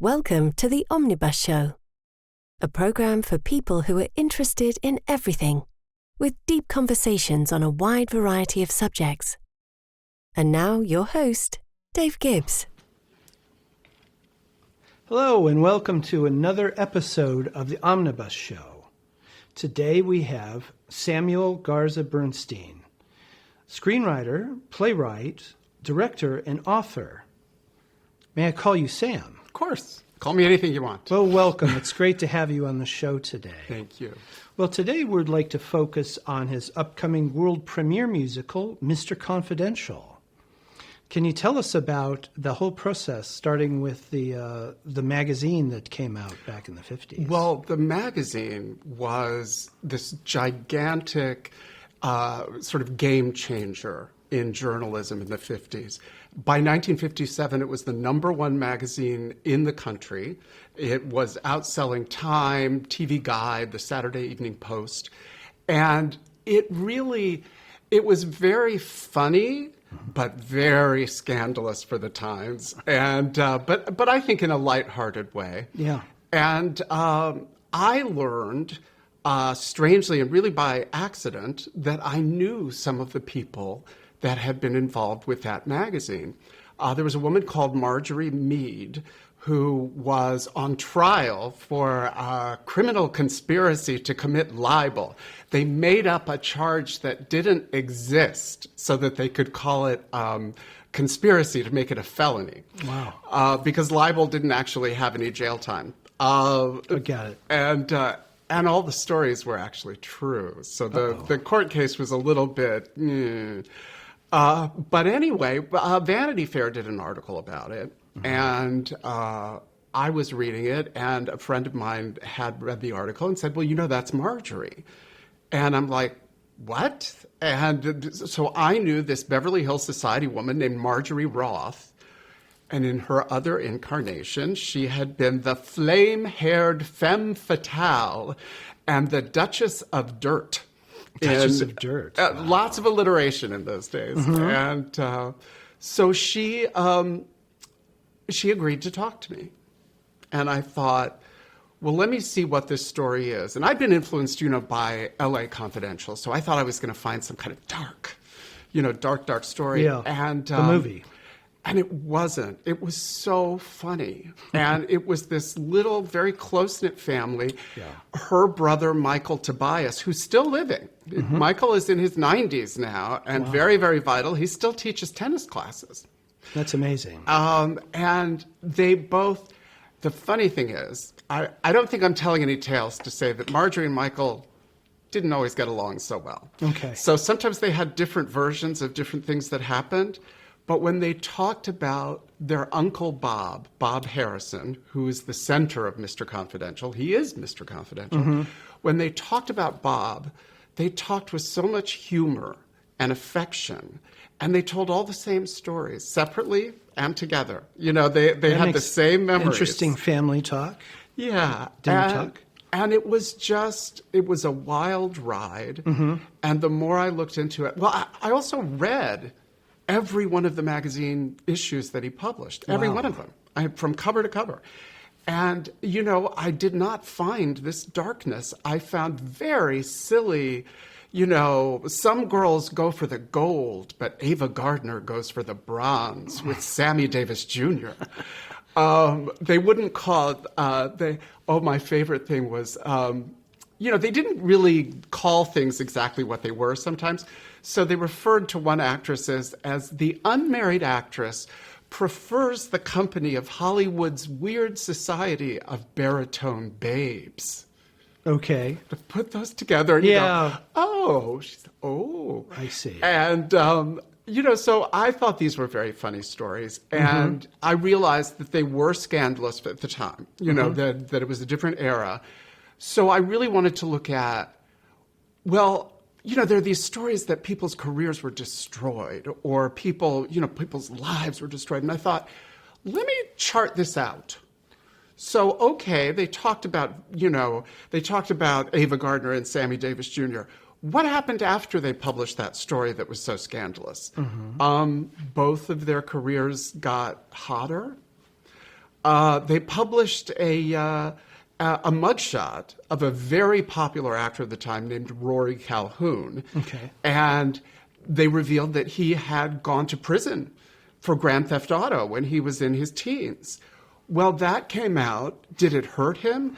Welcome to the Omnibus Show, a program for people who are interested in everything, with deep conversations on a wide variety of subjects. And now your host, Dave Gibbs. Hello and welcome to another episode of the Omnibus Show. Today we have Samuel Garza Bernstein, screenwriter, playwright, director, and author. May I call you Sam? Of course. Call me anything you want. Well, welcome. It's great to have you on the show today. Thank you. Well, today we'd like to focus on his upcoming world premiere musical, Mr. Confidential. Can you tell us about the whole process, starting with the magazine that came out back in the 50s? Well, the magazine was this gigantic sort of game changer in journalism in the 50s. By 1957, it was the ¡1 magazine in the country. It was outselling Time, TV Guide, the Saturday Evening Post. And it was very funny, but very scandalous for the times. And but I think in a lighthearted way. Yeah. And I learned, strangely and really by accident, that I knew some of the people that had been involved with that magazine. There was a woman called Marjorie Mead who was on trial for a criminal conspiracy to commit libel. They made up a charge that didn't exist so that they could call it conspiracy to make it a felony. Wow. Because libel didn't actually have any jail time. I got it. And all the stories were actually true. So the court case was a little bit... But anyway, Vanity Fair did an article about it, and I was reading it, and a friend of mine had read the article and said, well, you know, that's Marjorie. And I'm like, what? And so I knew this Beverly Hills Society woman named Marjorie Roth, and in her other incarnation, she had been the flame-haired femme fatale and the Duchess of Dirt. Duchess of Dirt. Wow. Lots of alliteration in those days. And so she agreed to talk to me. And I thought, well, let me see what this story is. And I'd been influenced, by LA Confidential. So I thought I was going to find some kind of dark story. Yeah, and the movie. And it wasn't. It was so funny. And it was this little, very close-knit family. Yeah. Her brother, Michael Tobias, who's still living. Michael is in his 90s now and very, very vital. He still teaches tennis classes. That's amazing. And they both, the funny thing is, I don't think I'm telling any tales to say that Marjorie and Michael didn't always get along so well. Okay. So sometimes they had different versions of different things that happened. But when they talked about their uncle Bob Harrison, who is the center of Mr. Confidential, he is Mr. Confidential. When they talked about Bob, they talked with so much humor and affection, and they told all the same stories, separately and together. They had the same memories. Interesting family talk. Yeah. Dinner talk. And it was a wild ride. And the more I looked into it, well, I also read every one of the magazine issues that he published, every one of them, from cover to cover. And, I did not find this darkness. I found very silly, some girls go for the gold, but Ava Gardner goes for the bronze with Sammy Davis Jr. They wouldn't call it, my favorite thing was, they didn't really call things exactly what they were sometimes. So they referred to one actress as the unmarried actress prefers the company of Hollywood's weird society of baritone babes. Okay. To put those together and you go, I see. And, so I thought these were very funny stories. And I realized that they were scandalous at the time, that it was a different era. So I really wanted to look at, there are these stories that people's careers were destroyed or people's lives were destroyed. And I thought, let me chart this out. So, okay, they talked about Ava Gardner and Sammy Davis Jr. What happened after they published that story that was so scandalous? Both of their careers got hotter. they published a mugshot of a very popular actor of the time named Rory Calhoun. Okay. And they revealed that he had gone to prison for Grand Theft Auto when he was in his teens. Well, that came out. Did it hurt him?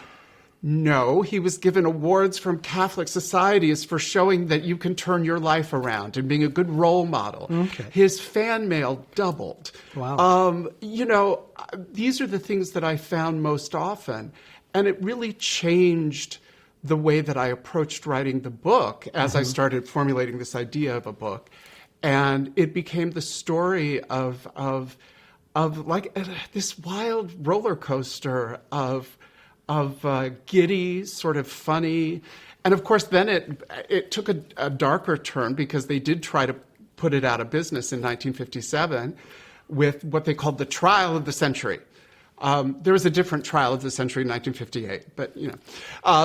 No, he was given awards from Catholic societies for showing that you can turn your life around and being a good role model. Okay. His fan mail doubled. Wow. These are the things that I found most often. And it really changed the way that I approached writing the book as I started formulating this idea of a book. And it became the story of like this wild roller coaster of giddy, sort of funny. And of course, then it took a darker turn because they did try to put it out of business in 1957 with what they called the trial of the century. There was a different trial of the century in 1958, but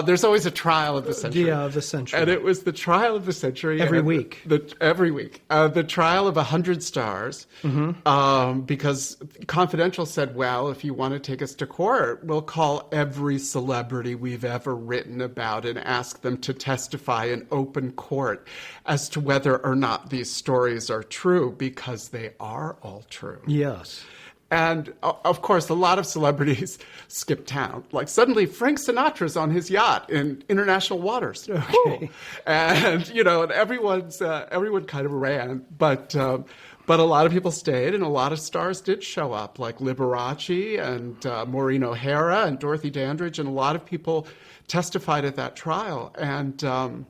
there's always a trial of the century. Yeah, of the century. And it was the trial of the century. Every week. Every week. The trial of 100 stars, because Confidential said, well, if you want to take us to court, we'll call every celebrity we've ever written about and ask them to testify in open court as to whether or not these stories are true, because they are all true. Yes. And, of course, a lot of celebrities skip town. Like, suddenly Frank Sinatra's on his yacht in international waters. Okay. And, and everyone kind of ran. But a lot of people stayed, and a lot of stars did show up, like Liberace and Maureen O'Hara and Dorothy Dandridge. And a lot of people testified at that trial. And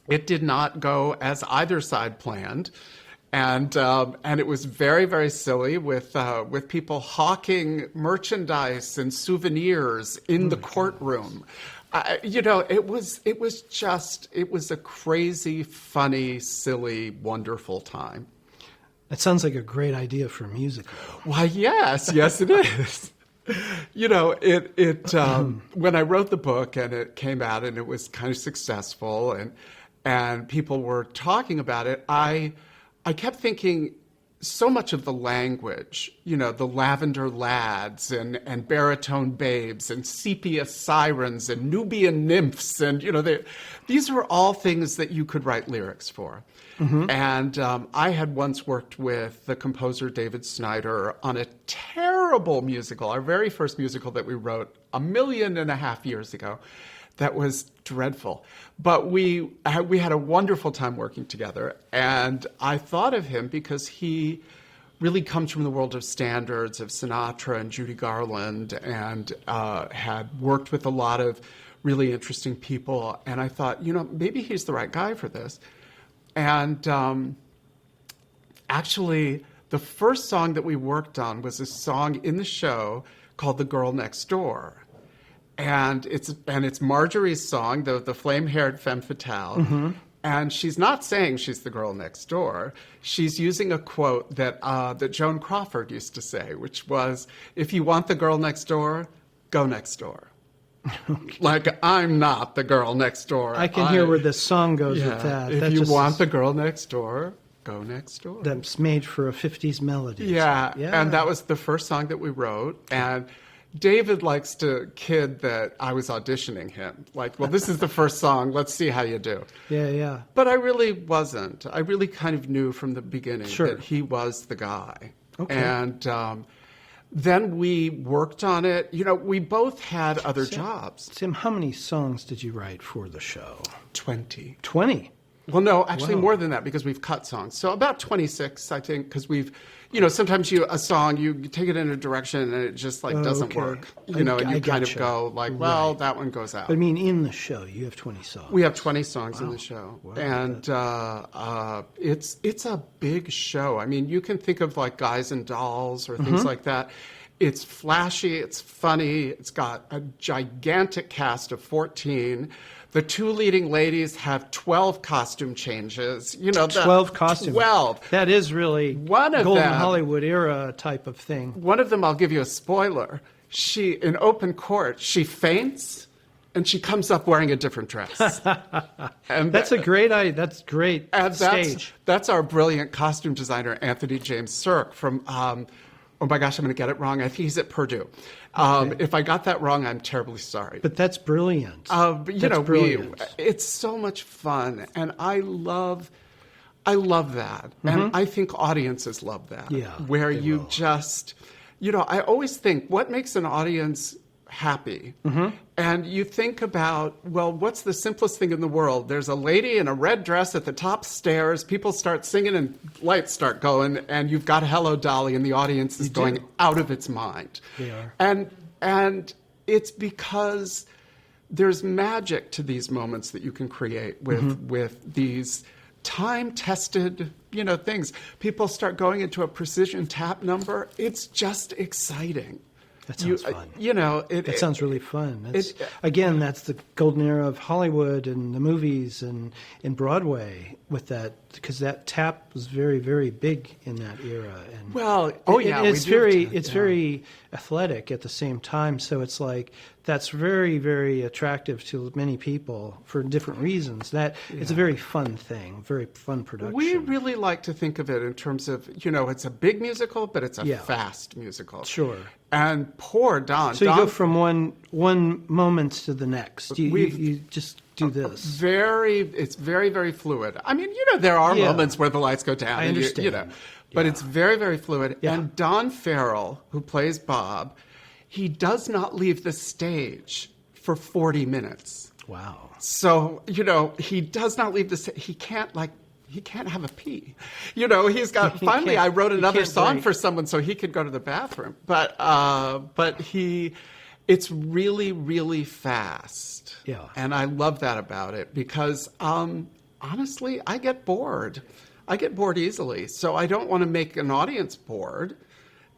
it did not go as either side planned. And it was very, very silly with people hawking merchandise and souvenirs in the courtroom. It was a crazy, funny, silly, wonderful time. That sounds like a great idea for a musical. Why, yes, it is. When I wrote the book and it came out and it was kind of successful and people were talking about it, I kept thinking so much of the language, the lavender lads and baritone babes and sepia sirens and Nubian nymphs. And, these are all things that you could write lyrics for. Mm-hmm. And I had once worked with the composer David Snyder on a terrible musical, our very first musical that we wrote 1.5 million years ago. That was dreadful. But we had a wonderful time working together. And I thought of him because he really comes from the world of standards, of Sinatra and Judy Garland, and had worked with a lot of really interesting people. And I thought, maybe he's the right guy for this. And actually, the first song that we worked on was a song in the show called The Girl Next Door. And it's Marjorie's song, the flame-haired femme fatale. Mm-hmm. And she's not saying she's the girl next door. She's using a quote that Joan Crawford used to say, which was, if you want the girl next door, go next door. Like, I'm not the girl next door. I can hear where the song goes with that. If you want the girl next door, go next door. That's made for a 50s melody. Yeah, and that was the first song that we wrote. And David likes to kid that I was auditioning him. Like, well, this is the first song. Let's see how you do. Yeah. But I really wasn't. I really kind of knew from the beginning that he was the guy. Okay. And then we worked on it. We both had other jobs. Tim, how many songs did you write for the show? 20. 20? Well, no, actually more than that because we've cut songs. So about 26, I think, because we've, sometimes a song, you take it in a direction and it just doesn't work. And you kind of go that one goes out. But I mean, in the show, you have 20 songs. We have 20 songs in the show. Wow. And it's a big show. I mean, you can think of like Guys and Dolls or things like that. It's flashy, it's funny, it's got a gigantic cast of 14. The two leading ladies have 12 costume changes. 12 costumes. 12. That is really Golden Hollywood era type of thing. One of them, I'll give you a spoiler. In open court, she faints and she comes up wearing a different dress. And that's great stage. That's our brilliant costume designer, Anthony James Sirk, from oh my gosh, I'm going to get it wrong. I think he's at Purdue. If I got that wrong, I'm terribly sorry. But that's brilliant. But, that's brilliant. It's so much fun, and I love that, and I think audiences love that. Yeah, where you will. just, I always think, what makes an audience happy? And you think about, well, what's the simplest thing in the world? There's a lady in a red dress at the top stairs, people start singing and lights start going, and you've got Hello Dolly, and the audience is going out of its mind. They are. And it's because there's magic to these moments that you can create with these time-tested, things. People start going into a precision tap number. It's just exciting. That sounds fun. It sounds really fun. Again, that's the golden era of Hollywood and the movies and in Broadway with that, because that tap was very, very big in that era. And it's very athletic at the same time. So it's like that's very, very attractive to many people for different reasons. It's a very fun thing, very fun production. We really like to think of it in terms of, it's a big musical, but it's a fast musical. Sure. And poor Don. So you go from one moment to the next. You just do this. It's very, very fluid. I mean, there are moments where the lights go down. I understand. But it's very, very fluid. Yeah. And Don Farrell, who plays Bob, he does not leave the stage for 40 minutes. Wow. So, he does not leave the stage. He can't have a pee. He's got, finally I wrote another song for someone so he could go to the bathroom. But it's really, really fast. Yeah. And I love that about it because, honestly, I get bored. I get bored easily. So I don't want to make an audience bored.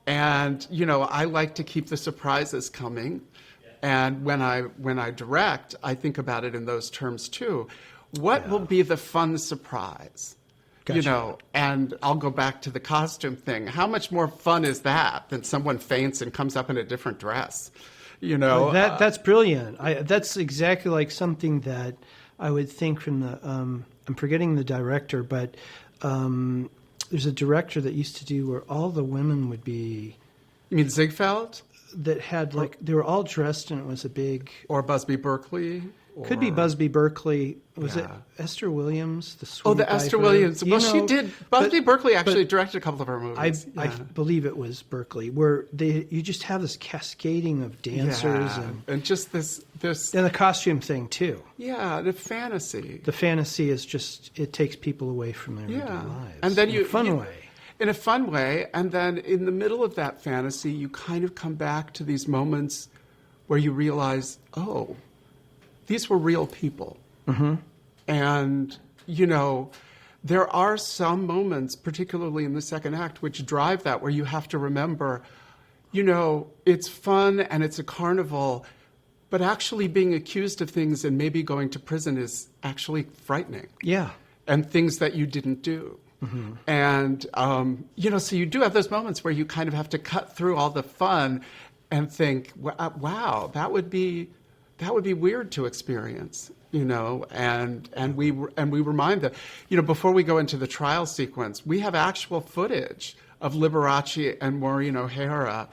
And, I like to keep the surprises coming. And when I direct, I think about it in those terms too. What will be the fun surprise? Gotcha. And I'll go back to the costume thing. How much more fun is that than someone faints and comes up in a different dress? That's brilliant. That's exactly like something that I would think from the. I'm forgetting the director, but there's a director that used to do where all the women would be. You mean Ziegfeld? That had they were all dressed and it was a big. Or Busby Berkeley. Could be Busby Berkeley. Was it Esther Williams? The Esther Williams. Well, she did. Busby Berkeley actually directed a couple of her movies. I believe it was Berkeley, where you just have this cascading of dancers and just this and the costume thing too. Yeah, the fantasy. The fantasy is just it takes people away from their everyday lives. And then in a fun way. In a fun way, and then in the middle of that fantasy, you kind of come back to these moments where you realize, oh, these were real people. Mm-hmm. And, there are some moments, particularly in the second act, which drive that, where you have to remember, it's fun and it's a carnival, but actually being accused of things and maybe going to prison is actually frightening. Yeah. And things that you didn't do. Mm-hmm. And, so you do have those moments where you kind of have to cut through all the fun and think, wow, that would be weird to experience, and we remind them, before we go into the trial sequence, we have actual footage of Liberace and Maureen O'Hara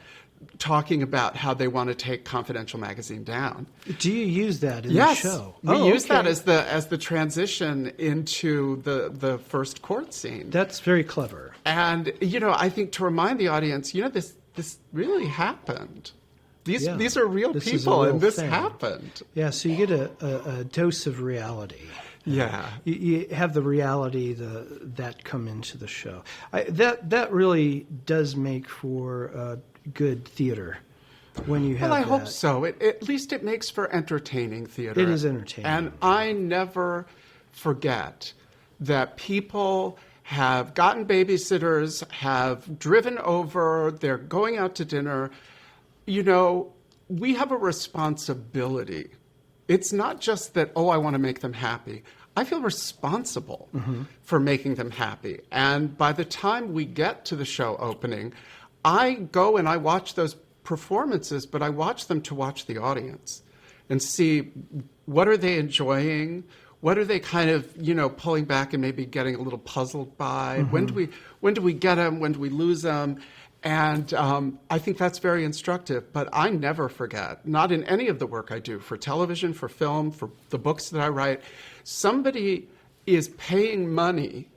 talking about how they want to take Confidential magazine down. Do you use that in the show? We use that as the transition into the first court scene. That's very clever. And I think to remind the audience, this really happened. These are real people, and this happened. Yeah, so you get a dose of reality. Yeah, you have the reality that come into the show. That really does make for good theater when you have. Well, I hope so. At least it makes for entertaining theater. It is entertaining, and I never forget that people have gotten babysitters, have driven over, they're going out to dinner. We have a responsibility. It's not just that, I want to make them happy. I feel responsible for making them happy. And by the time we get to the show opening, I go and I watch those performances, but I watch them to watch the audience and see what are they enjoying, what are they kind of, pulling back and maybe getting a little puzzled by, when do we get them, when do we lose them? And I think that's very instructive. But I never forget, not in any of the work I do, for television, for film, for the books that I write, somebody is paying money.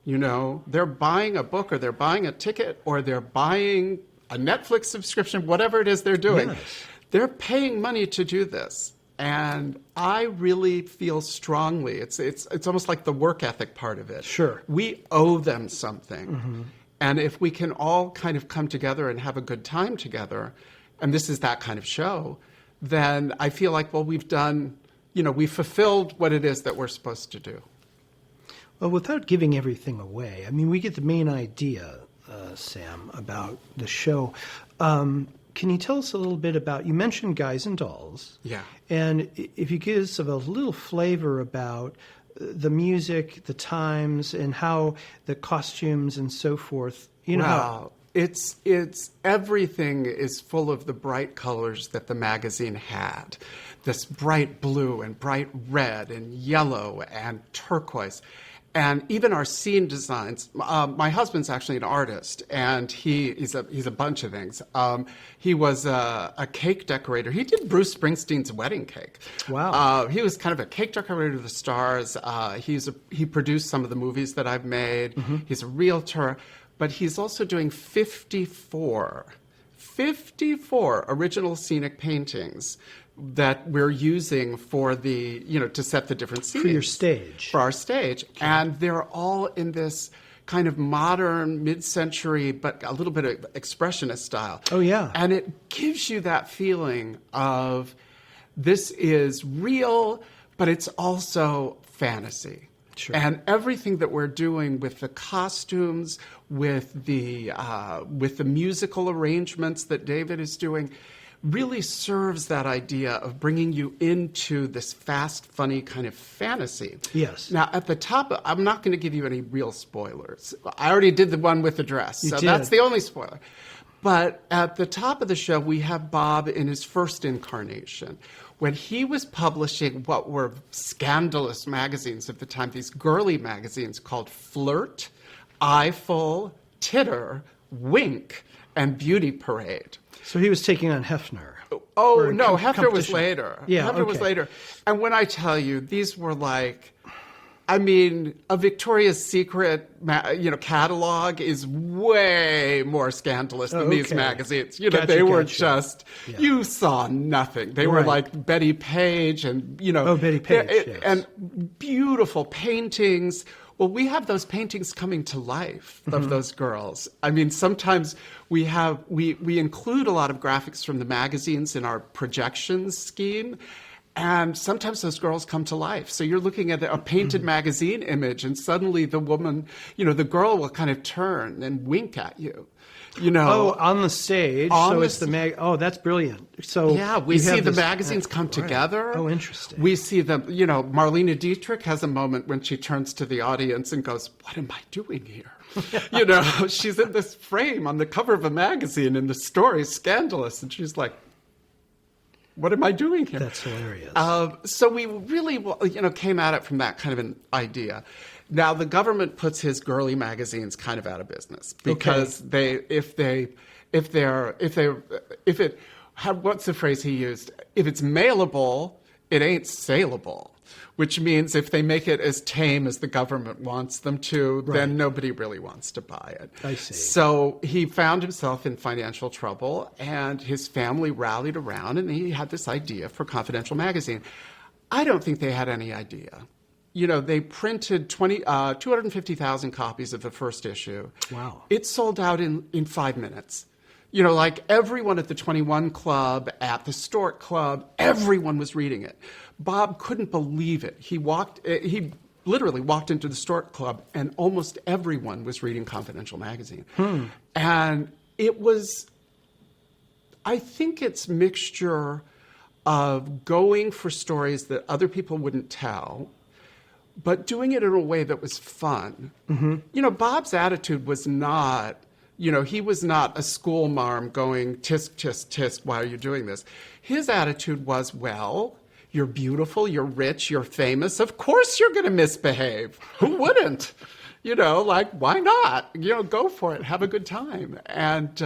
You know, they're buying a book, or they're buying a ticket, or they're buying a Netflix subscription, whatever it is they're doing. Yes. They're paying money to do this. And I really feel strongly, it's almost like the work ethic part of it. Sure. We owe them something. And if we can all kind of come together and have a good time together, and this is that kind of show, then I feel like, well, we've done, we've fulfilled what it is that we're supposed to do. Well, without giving everything away, I mean, we get the main idea, Sam, about the show. Can you tell us a little bit about, you mentioned Guys and Dolls. Yeah. And if you give us a little flavor about the music, the times, and how the costumes and so forth, Wow. It's everything is full of the bright colors that the magazine had. This bright blue and bright red and yellow and turquoise. And even our scene designs, my husband's actually an artist, and he's a bunch of things. He was a cake decorator. He did Bruce Springsteen's wedding cake. Wow. He was kind of a cake decorator to the stars. He produced some of the movies that I've made. He's a realtor, but he's also doing 54 original scenic paintings that we're using for the, to set the different scenes. For your stage. For our stage. Okay. And they're all in this kind of modern, mid-century, but a little bit of expressionist style. Oh, yeah. And it gives you that feeling of this is real, but it's also fantasy. Sure. And everything that we're doing with the costumes, with the musical arrangements that David is doing, really serves that idea of bringing you into this fast, funny kind of fantasy. Yes. Now, at the top, I'm not going to give you any real spoilers. I already did the one with the dress, so that's the only spoiler. But at the top of the show, we have Bob in his first incarnation. When he was publishing what were scandalous magazines of the time, these girly magazines called Flirt, Eyeful, Titter, Wink, and Beauty Parade. So he was taking on Hefner. Oh, no, Hefner was later. Yeah, Hefner was later. And when I tell you, these were like, I mean, a Victoria's Secret, catalog is way more scandalous than these magazines. They were just, you saw nothing. They were like Betty Page and, Betty Page, yes. And beautiful paintings. Well, we have those paintings coming to life of those girls. I mean, sometimes we include a lot of graphics from the magazines in our projections scheme, and sometimes those girls come to life. So you're looking at a painted magazine image, and suddenly the woman, the girl will kind of turn and wink at you. Oh, on the stage. So it's the mag. Oh, that's brilliant. So yeah, we see the magazines come together. Oh, interesting. We see them. Marlene Dietrich has a moment when she turns to the audience and goes, "What am I doing here?" She's in this frame on the cover of a magazine, and the story's scandalous, and she's like, "What am I doing here?" That's hilarious. So we really, came at it from that kind of an idea. Now, the government puts his girly magazines kind of out of business because what's the phrase he used? If it's mailable, it ain't saleable, which means if they make it as tame as the government wants them to, then nobody really wants to buy it. I see. So he found himself in financial trouble, and his family rallied around, and he had this idea for Confidential magazine. I don't think they had any idea. They printed 250,000 copies of the first issue. Wow. It sold out in 5 minutes. Like everyone at the 21 Club, at the Stork Club, everyone was reading it. Bob couldn't believe it. He literally walked into the Stork Club, and almost everyone was reading Confidential magazine. And it was, I think it's mixture of going for stories that other people wouldn't tell, but doing it in a way that was fun. Bob's attitude was not, he was not a school marm going, tisk, tisk, tisk, why are you doing this? His attitude was, well, you're beautiful, you're rich, you're famous, of course you're going to misbehave. Who wouldn't? like, why not? Go for it. Have a good time. And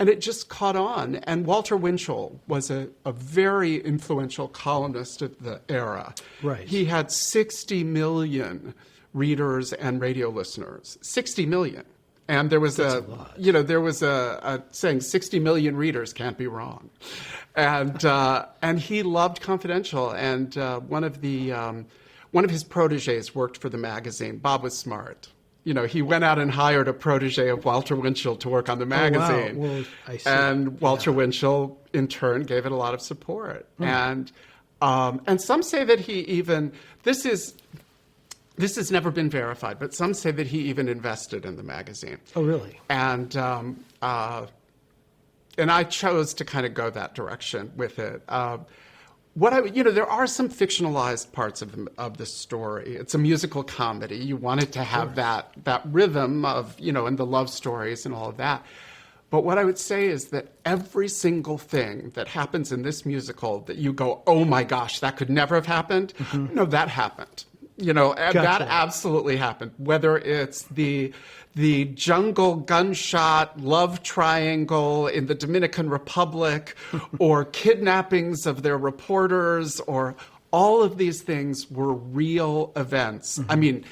it just caught on. And Walter Winchell was a very influential columnist of the era. Right. He had 60 million readers and radio listeners. 60 million. And there was a saying 60 million readers can't be wrong. And he loved Confidential. And one of his proteges worked for the magazine. Bob was smart. He went out and hired a protege of Walter Winchell to work on the magazine. Oh, wow. Well, I see. And Walter Winchell, in turn, gave it a lot of support. And some say that he even, this has never been verified, but some say that he even invested in the magazine. Oh, really? And I chose to kind of go that direction with it. There are some fictionalized parts of the story. It's a musical comedy. You wanted to have that rhythm of, and the love stories and all of that. But what I would say is that every single thing that happens in this musical that you go, oh my gosh, that could never have happened. No, that happened. Gotcha. That absolutely happened. Whether it's the jungle gunshot love triangle in the Dominican Republic or kidnappings of their reporters, or all of these things were real events. I mean,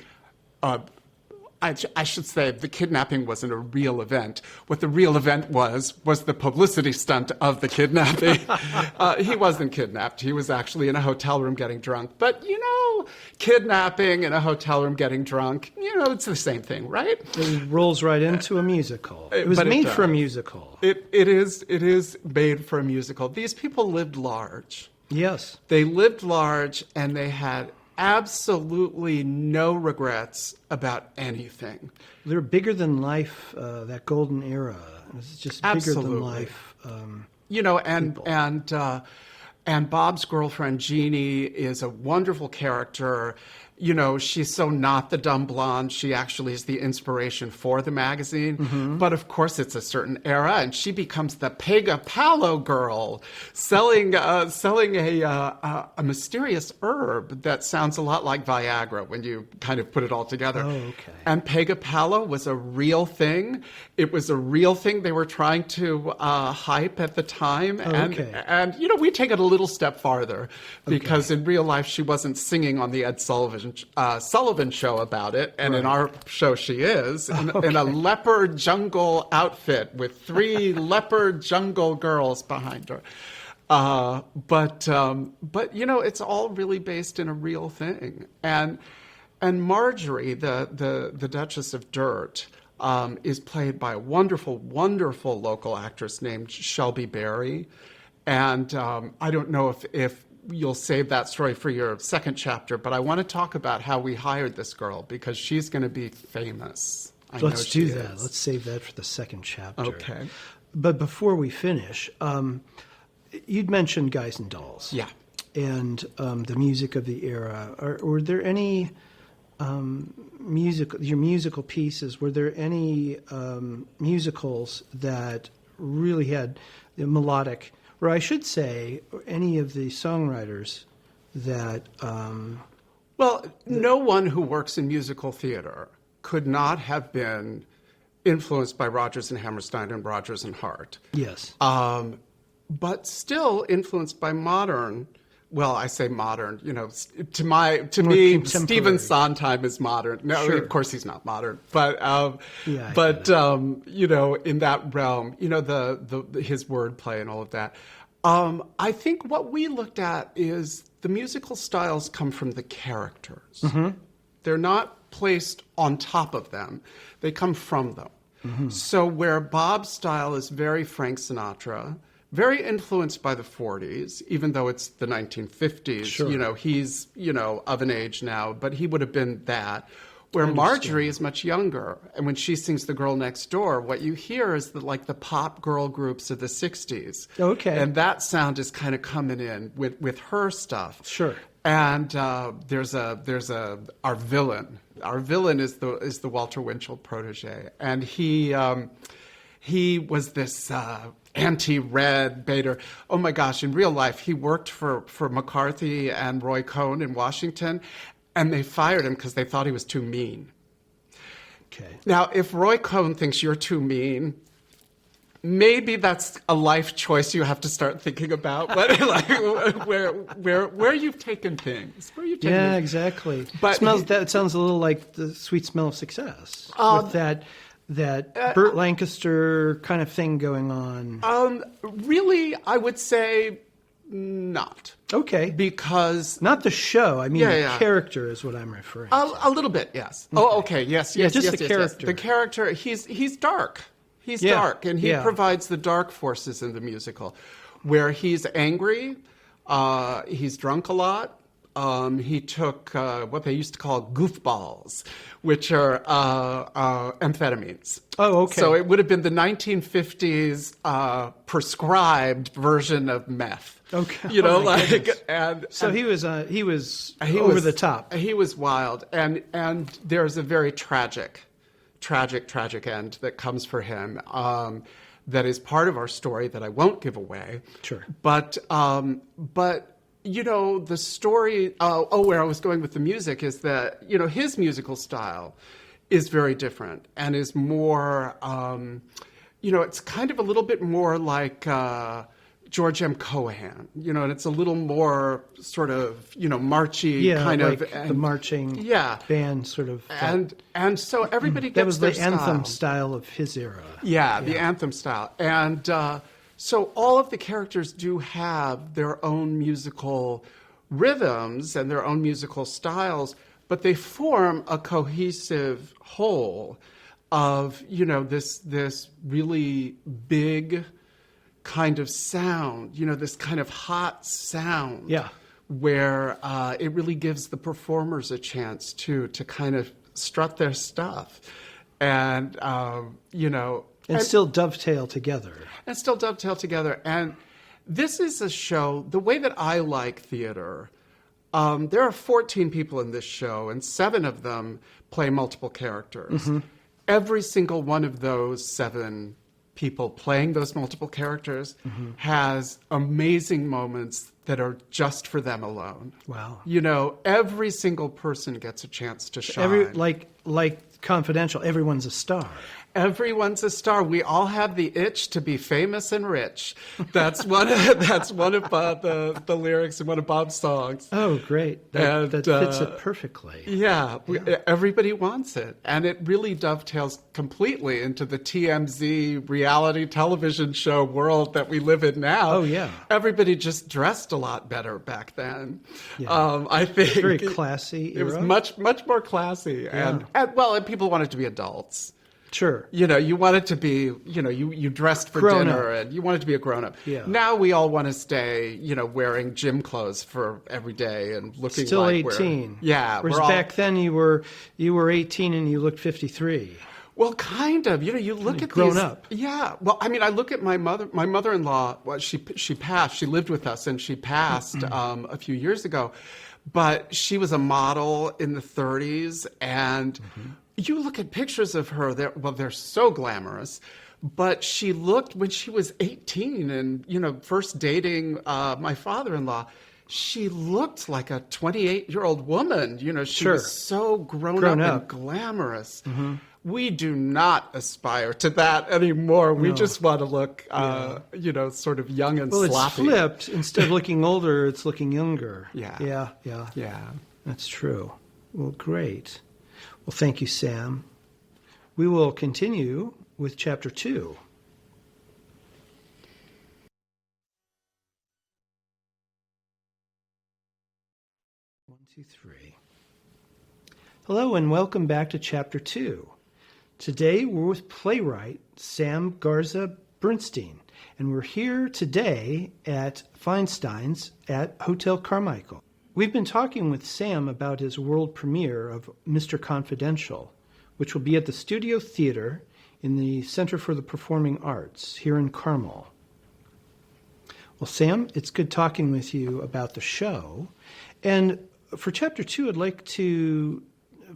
I should say the kidnapping wasn't a real event. What the real event was the publicity stunt of the kidnapping. He wasn't kidnapped. He was actually in a hotel room getting drunk. But, kidnapping in a hotel room getting drunk, it's the same thing, right? It rolls right into a musical. It was made for a musical. It is made for a musical. These people lived large. Yes. They lived large, and they had absolutely no regrets about anything. They're bigger than life, that golden era. It's just bigger than life. And Bob's girlfriend, Jeannie, is a wonderful character. She's so not the dumb blonde. She actually is the inspiration for the magazine. Mm-hmm. But of course, it's a certain era, and she becomes the Pega Palo girl, selling a mysterious herb that sounds a lot like Viagra when you kind of put it all together. Oh, okay. And Pega Palo was a real thing. It was a real thing they were trying to hype at the time. And we take it a little step farther, because in real life she wasn't singing on the Ed Sullivan Show about it, and in our show she is in a leopard jungle outfit with 3 leopard jungle girls behind her. But it's all really based in a real thing. And Marjorie, the Duchess of Dirt, is played by a wonderful, wonderful local actress named Shelby Berry. And I don't know if you'll save that story for your second chapter, but I want to talk about how we hired this girl, because she's going to be famous. Let's do that. Let's save that for the second chapter. Okay. But before we finish, you'd mentioned Guys and Dolls. Yeah. And the music of the era. Were there any musical pieces, were there any musicals that really had the melodic, or I should say, any of the songwriters that... no one who works in musical theater could not have been influenced by Rodgers and Hammerstein and Rodgers and Hart. Yes. But still influenced by modern... Well, I say modern, to me, Stephen Sondheim is modern. No, sure. Of course he's not modern, but in that realm, his wordplay and all of that. I think what we looked at is the musical styles come from the characters. Mm-hmm. They're not placed on top of them. They come from them. Mm-hmm. So where Bob's style is very Frank Sinatra, very influenced by the 40s, even though it's the 1950s. Sure. He's, of an age now, but he would have been that. Where Marjorie is much younger. And when she sings The Girl Next Door, what you hear is the pop girl groups of the 60s. Okay. And that sound is kind of coming in with her stuff. Sure. And there's our villain. Our villain is the Walter Winchell protege. And he was this... anti-red baiter. Oh my gosh, in real life, he worked for McCarthy and Roy Cohn in Washington, and they fired him because they thought he was too mean. Okay. Now, if Roy Cohn thinks you're too mean, maybe that's a life choice you have to start thinking about. But like, where you've taken things, Yeah, exactly. But That sounds a little like the Sweet Smell of Success, with that Burt Lancaster kind of thing going on. Really, I would say not. Okay. Because not the show. I mean, Yeah, the yeah. character is what I'm referring to. a little bit, yes. Oh, okay, yes, Yeah, yes, just yes, the yes, yes. character. The character, he's dark. He's Yeah, dark, and he yeah. provides the dark forces in the musical, where he's angry, he's drunk a lot. He took what they used to call goofballs, which are amphetamines. Oh, okay. So it would have been the 1950s prescribed version of meth. Okay. You know, Oh, my like goodness. and So he was over the top. He was wild, and there's a very tragic end that comes for him. That is part of our story that I won't give away. Sure. But you know, the story. Where I was going with the music is that, you know, his musical style is very different and is more. You know, it's kind of a little bit more like George M. Cohan, you know, and it's a little more sort of, you know, marchy kind like of. the marching band sort of. And so everybody gets that was their the anthem style. style of his era. Yeah, the anthem style. And so all of the characters do have their own musical rhythms and their own musical styles, but they form a cohesive whole of, you know, this really big kind of sound, you know, this kind of hot sound. Yeah. Where it really gives the performers a chance to kind of strut their stuff. And, you know... And still dovetail together. And this is a show, the way that I like theater, there are 14 people in this show, and 7 of them play multiple characters. Mm-hmm. Every single one of those 7 people playing those multiple characters has amazing moments that are just for them alone. Wow. You know, every single person gets a chance to shine. Like Confidential, everyone's a star. Everyone's a star. We all have the itch to be famous and rich. That's one of the lyrics in one of Bob's songs. Oh, great. That fits it perfectly. Yeah, everybody wants it. And it really dovetails completely into the TMZ reality television show world that we live in now. Oh, yeah. Everybody just dressed a lot better back then. Yeah. I think. Very classy era. It was much more classy. Yeah. And people wanted to be adults. Sure. You know, you wanted to be, you know, you dressed for grown dinner up. and you wanted to be a grown-up. Yeah. Now we all want to stay, you know, wearing gym clothes for every day and looking still like 18. Yeah. Whereas back then you were 18 and you looked 53. Well, kind of. You know, you look at grown these, up. Yeah. Well, I mean, I look at my mother-in-law, well, she passed. She lived with us and she passed a few years ago. But she was a model in the 30s, and you look at pictures of her, they're so glamorous. But she looked, when she was 18 and, you know, first dating my father-in-law, she looked like a 28-year-old woman. You know, she was so grown up and glamorous. Mm-hmm. We do not aspire to that anymore. We just want to look, you know, sort of young and sloppy. Well, it's flipped. Instead of looking older, it's looking younger. Yeah. Yeah. That's true. Well, great. Well, thank you, Sam. We will continue with Chapter 2. One, two, three. Hello, and welcome back to Chapter 2. Today, we're with playwright Sam Garza Bernstein, and we're here today at Feinstein's at Hotel Carmichael. We've been talking with Sam about his world premiere of Mr. Confidential, which will be at the Studio Theater in the Center for the Performing Arts here in Carmel. Well, Sam, it's good talking with you about the show. And for Chapter 2, I'd like to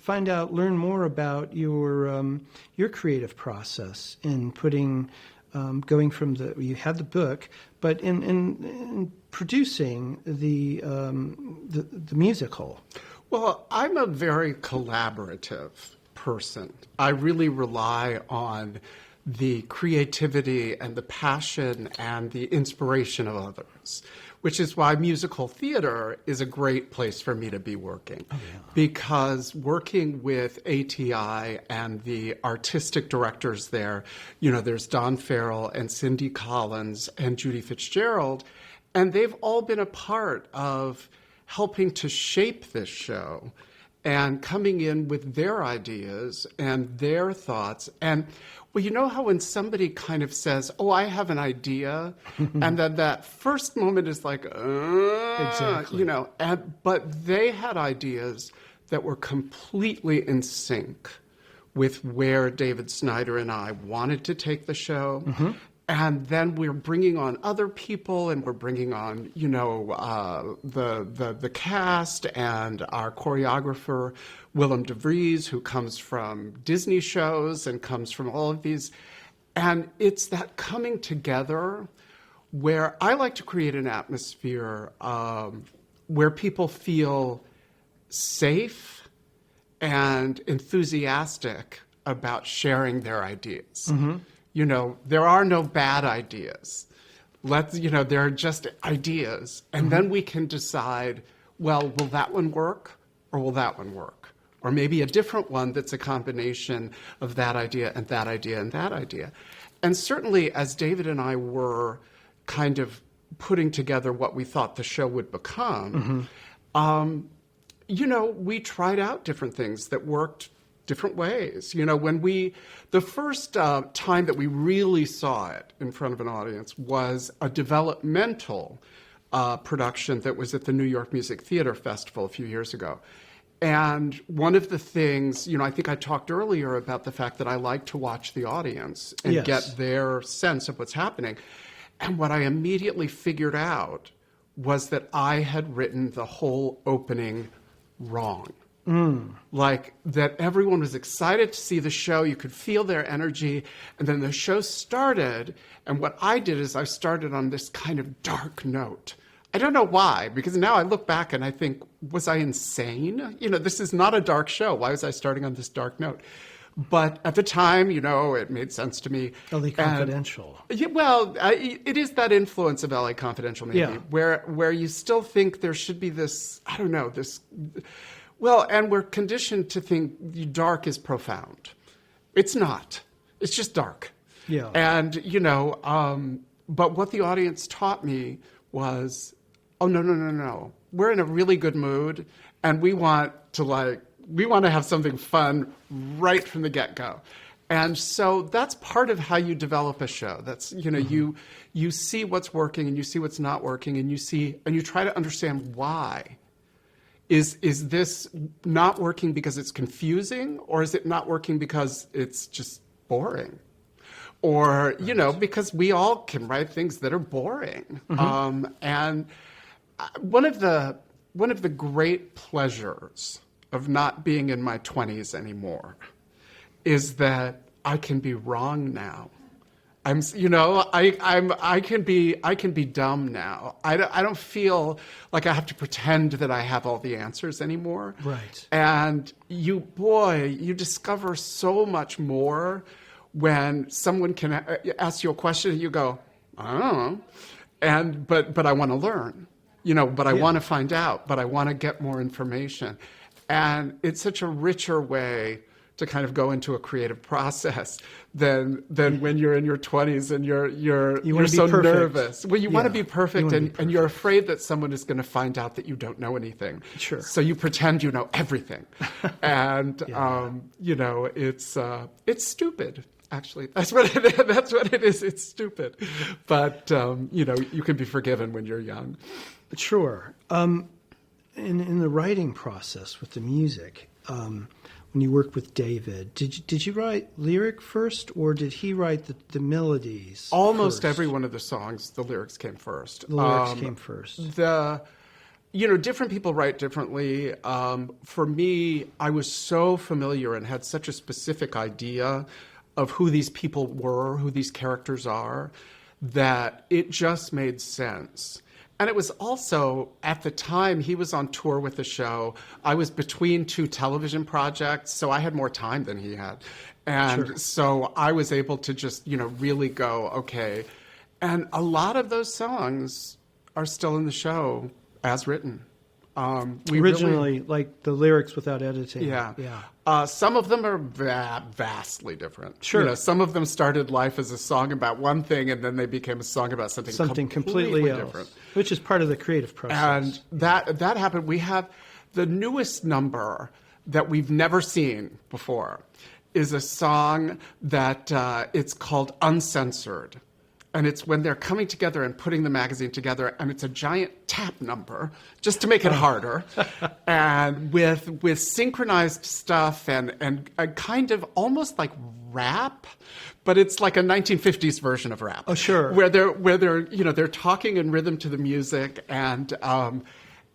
learn more about your creative process in putting, going from you had the book, but in producing the musical. Well, I'm a very collaborative person. I really rely on the creativity and the passion and the inspiration of others, which is why musical theater is a great place for me to be working. Oh, yeah. Because working with ATI and the artistic directors there, there's Don Farrell and Cindy Collins and Judy Fitzgerald, and they've all been a part of helping to shape this show and coming in with their ideas and their thoughts. And, well, you know how when somebody kind of says, oh, I have an idea, and then that first moment is like, exactly. But they had ideas that were completely in sync with where David Snyder and I wanted to take the show. Mm-hmm. And then we're bringing on other people, and we're bringing on, the cast and our choreographer, Willem de Vries, who comes from Disney shows and comes from all of these. And it's that coming together where I like to create an atmosphere where people feel safe and enthusiastic about sharing their ideas. Mm-hmm. There are no bad ideas. There are just ideas. And mm-hmm. then we can decide, well, will that one work or will that one work? Or maybe a different one that's a combination of that idea and that idea and that idea. And certainly as David and I were kind of putting together what we thought the show would become, mm-hmm. We tried out different things that worked different ways. The first time that we really saw it in front of an audience was a developmental production that was at the New York Music Theater Festival a few years ago. And one of the things, I think I talked earlier about the fact that I like to watch the audience and yes. get their sense of what's happening. And what I immediately figured out was that I had written the whole opening wrong. Like that everyone was excited to see the show. You could feel their energy. And then the show started. And what I did is I started on this kind of dark note. I don't know why, because now I look back and I think, was I insane? This is not a dark show. Why was I starting on this dark note? But at the time, it made sense to me. LA Confidential. It is that influence of LA Confidential, maybe, yeah. where you still think there should be this, I don't know, this... Well, and we're conditioned to think dark is profound. It's not. It's just dark. Yeah. And, but what the audience taught me was, oh, no. We're in a really good mood, and we want to have something fun right from the get-go. And so that's part of how you develop a show. That's, mm-hmm. you see what's working and you see what's not working, and you try to understand why. Is this not working because it's confusing, or is it not working because it's just boring? Or, right. Because we all can write things that are boring. Mm-hmm. And one of the great pleasures of not being in my 20s anymore is that I can be wrong now. I can be dumb now. I don't feel like I have to pretend that I have all the answers anymore. Right. And you discover so much more when someone can ask you a question and you go, I don't know. But I want to learn, but I want to find out, but I want to get more information. And it's such a richer way to kind of go into a creative process than when you're in your 20s and you're so nervous. Well, you want to be perfect, and you're afraid that someone is going to find out that you don't know anything. Sure. So you pretend you know everything, and it's stupid. Actually, that's what it is. It's stupid, but you can be forgiven when you're young. Sure. In the writing process with the music. When you worked with David, did you write lyric first, or did he write the melodies? Almost first? Every one of the songs, the lyrics came first. The lyrics came first. Different people write differently. For me, I was so familiar and had such a specific idea of who these people were, who these characters are, that it just made sense. And it was also, at the time, he was on tour with the show. I was between 2 television projects, so I had more time than he had. And so I was able to just, really go, okay. And a lot of those songs are still in the show as written. Originally, like the lyrics without editing. Yeah. Some of them are vastly different. Sure. Some of them started life as a song about one thing, and then they became a song about something completely else, different. Which is part of the creative process. And that happened. We have the newest number that we've never seen before is a song that it's called Uncensored. And it's when they're coming together and putting the magazine together, and it's a giant tap number, just to make it harder, and with synchronized stuff and a kind of almost like rap, but it's like a 1950s version of rap. Oh, sure. Where they're talking in rhythm to the music, and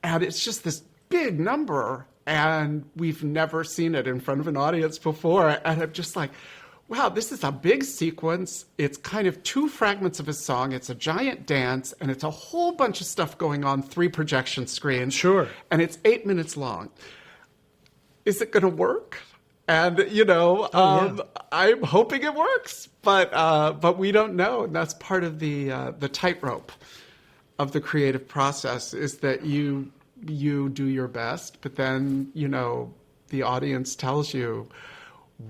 it's just this big number, and we've never seen it in front of an audience before, and I'm just like, wow, this is a big sequence. It's kind of 2 fragments of a song. It's a giant dance, and it's a whole bunch of stuff going on 3 projection screens. Sure. And it's 8 minutes long. Is it going to work? And, I'm hoping it works, but we don't know. And that's part of the tightrope of the creative process, is that you do your best, but then, the audience tells you,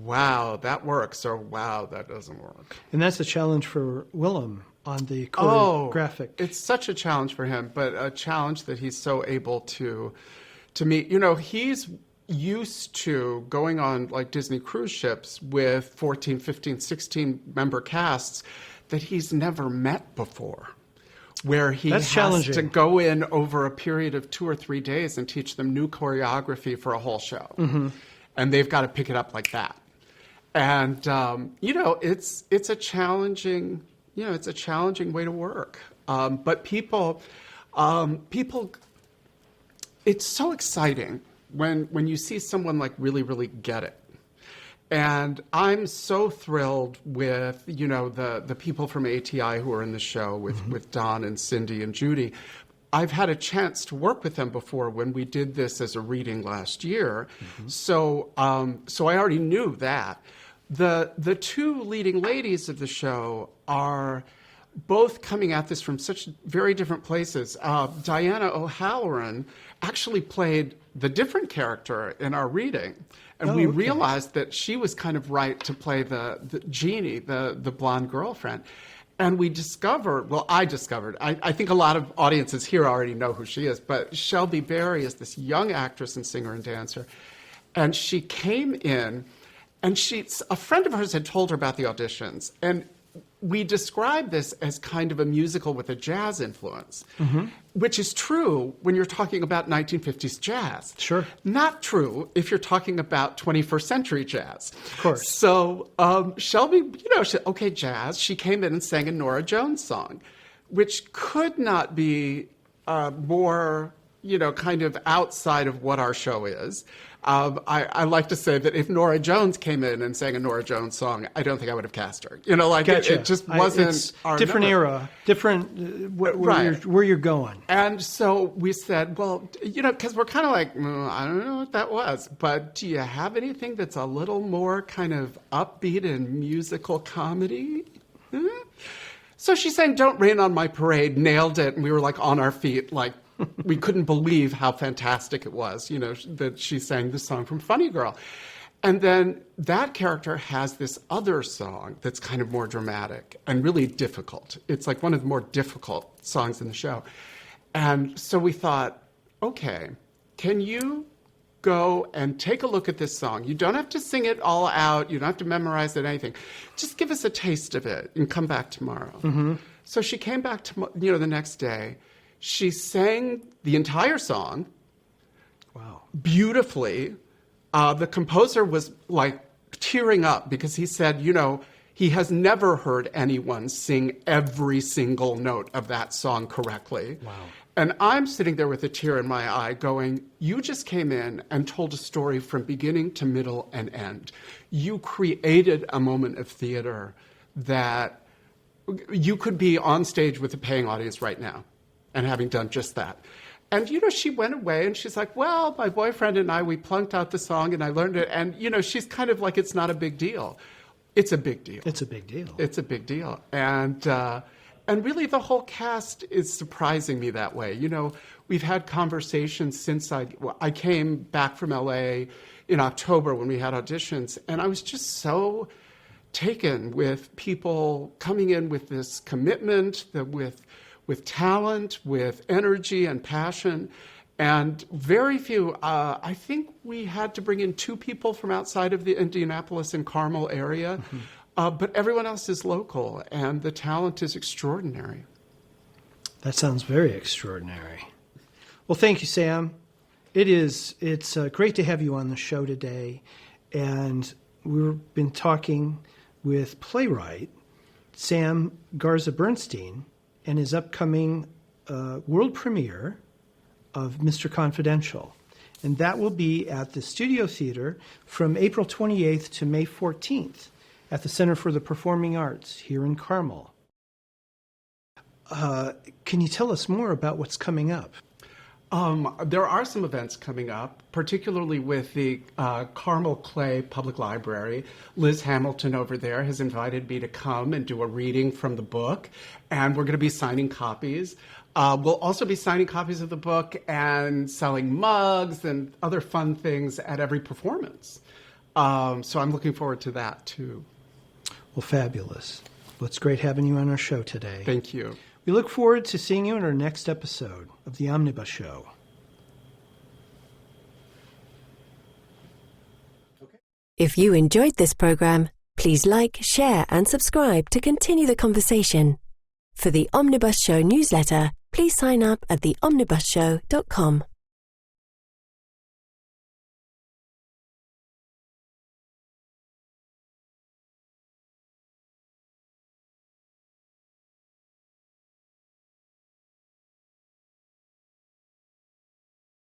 wow, that works, or wow, that doesn't work. And that's a challenge for Willem on the choreographic. It's such a challenge for him, but a challenge that he's so able to meet. He's used to going on like Disney cruise ships with 14, 15, 16 member casts that he's never met before, where he has to go in over a period of 2 or 3 days and teach them new choreography for a whole show. Mm-hmm. And they've got to pick it up like that. And, it's a challenging, it's a challenging way to work. But people, it's so exciting when you see someone like really, really get it. And I'm so thrilled with, the people from ATI who are in the show with Don and Cindy and Judy. I've had a chance to work with them before when we did this as a reading last year. Mm-hmm. So I already knew that. The 2 leading ladies of the show are both coming at this from such very different places. Diana O'Halloran actually played the different character in our reading. And we realized that she was kind of right to play the Jeannie, the blonde girlfriend. And we discovered, I think a lot of audiences here already know who she is, but Shelby Berry is this young actress and singer and dancer. And she came in, and a friend of hers had told her about the auditions. And we described this as kind of a musical with a jazz influence, mm-hmm. which is true when you're talking about 1950s jazz. Sure. Not true if you're talking about 21st century jazz. Of course. So Shelby, she jazz. She came in and sang a Norah Jones song, which could not be more, kind of outside of what our show is. I like to say that if Norah Jones came in and sang a Norah Jones song, I don't think I would have cast her. Gotcha. It just wasn't it's our different number. era, different where you're going. And so we said, well, because we're kind of like, I don't know what that was, but do you have anything that's a little more kind of upbeat and musical comedy? So she sang Don't Rain on My Parade, nailed it, and we were like on our feet, like, we couldn't believe how fantastic it was, that she sang this song from Funny Girl. And then that character has this other song that's kind of more dramatic and really difficult. It's like one of the more difficult songs in the show. And so we thought, okay, can you go and take a look at this song? You don't have to sing it all out. You don't have to memorize it, anything. Just give us a taste of it and come back tomorrow. Mm-hmm. So she came back the next day. She sang the entire song. Wow. Beautifully. The composer was like tearing up because he said, he has never heard anyone sing every single note of that song correctly. Wow. And I'm sitting there with a tear in my eye going, you just came in and told a story from beginning to middle and end. You created a moment of theater that you could be on stage with a paying audience right now. and having done just that. And, she went away and she's like, well, my boyfriend and I, we plunked out the song and I learned it. And, she's kind of like, it's not a big deal. It's a big deal. It's a big deal. It's a big deal. And really the whole cast is surprising me that way. We've had conversations since I came back from LA in October when we had auditions. And I was just so taken with people coming in with this commitment, with talent, with energy and passion, and very few. I think we had to bring in 2 people from outside of the Indianapolis and Carmel area, but everyone else is local, and the talent is extraordinary. That sounds very extraordinary. Well, thank you, Sam. It's great to have you on the show today, and we've been talking with playwright Sam Garza Bernstein and his upcoming world premiere of Mr. Confidential. And that will be at the Studio Theater from April 28th to May 14th at the Center for the Performing Arts here in Carmel. Can you tell us more about what's coming up? There are some events coming up, particularly with the Carmel Clay Public Library. Liz Hamilton over there has invited me to come and do a reading from the book, and we're going to be signing copies. We'll also be signing copies of the book and selling mugs and other fun things at every performance. So I'm looking forward to that, too. Well, fabulous. Well, it's great having you on our show today. Thank you. We look forward to seeing you in our next episode of The Omnibus Show. If you enjoyed this program, please like, share, and subscribe to continue the conversation. For the Omnibus Show newsletter, please sign up at theomnibusshow.com.